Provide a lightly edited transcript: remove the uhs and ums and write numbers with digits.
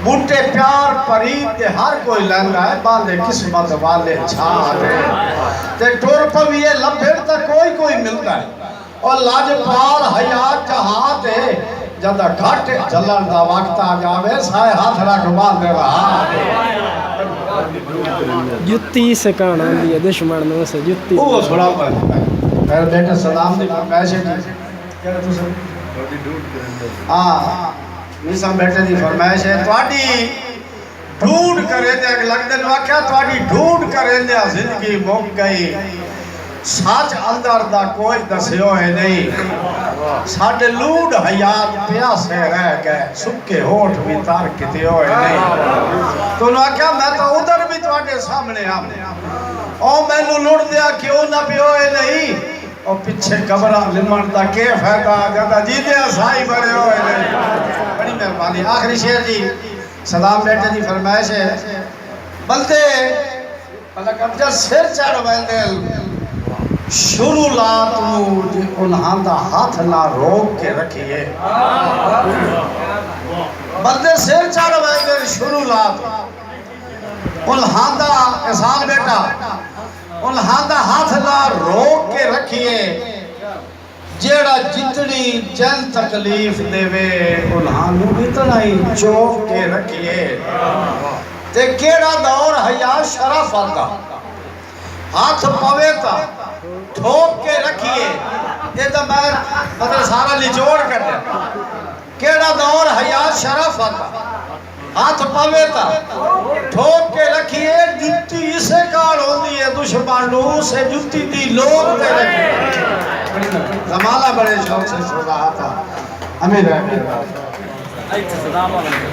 بوٹے پیار پرید دے ہر کوئی لیندا ہے باندے قسمت والے چھاڑے تے ٹور پویے لبھڑ تا کوئی ملتا ہے اور لاج پار حیات جہاں تے جدہ گھٹ جلن دا وقت آ جاوے سائے ہاتھ رکھ باندے رہا جتی سے کانا لیا دشمن نو سے جتی وہ تھوڑا پہلے بیٹا سلام دی فرمائش ہے کیا تو سب نیسان بیٹے دی فرمائش ہے توڑی ڈھونڈ کرے دے ایک لگ دن واقعہ توڑی ڈھونڈ کرے دے زندگی موک گئی ساچ اندر دا کوئی دسیو ہے نہیں ساڑھے لوڈ حیات پیاسے رہ گئے سکے ہوٹ بھی تار کتے ہوئے نہیں تو انہوں نے کہا میں تو ادھر بھی توڑے سامنے او میں نے لوڑ دیا کیوں نہ بھی ہوئے نہیں اور پچھے قبرہ لمن دا کیف ہے دا جاتا جی دیا سائی بڑے ہوئے نہیں بڑی مہربانی آخری شعر جی سلام بیٹے دی فرمائش ہے بلدے اللہ کبجہ سر چڑھ بلدے شروع لات مجھے انہاں دا ہاتھ نہ روک کے رکھئے بلدے سر چڑھ بلدے شروع لات انہاں دا احسان بیٹا انہاں دا ہاتھ نہ روک کے رکھئے جیڑا جتنی چند تکلیف دے وے انہاں نو اتنا ہی چوک کے رکھئے تے کیڑا دور حیات شرف آتا ہاتھ پوے تا ٹھوک کے رکھئے یہ تو میں مطلب سارا نچوڑ کر دیا کیڑا دور حیات شرف آتا ہاتھ پوے تا ٹھوک کے رکھئے جتی اسے کار ہوندی ہے دشمنوں سے جتی دی لوگ دے رکھئے زمانہ بڑے شوق سے سوزا آتا امیر ہے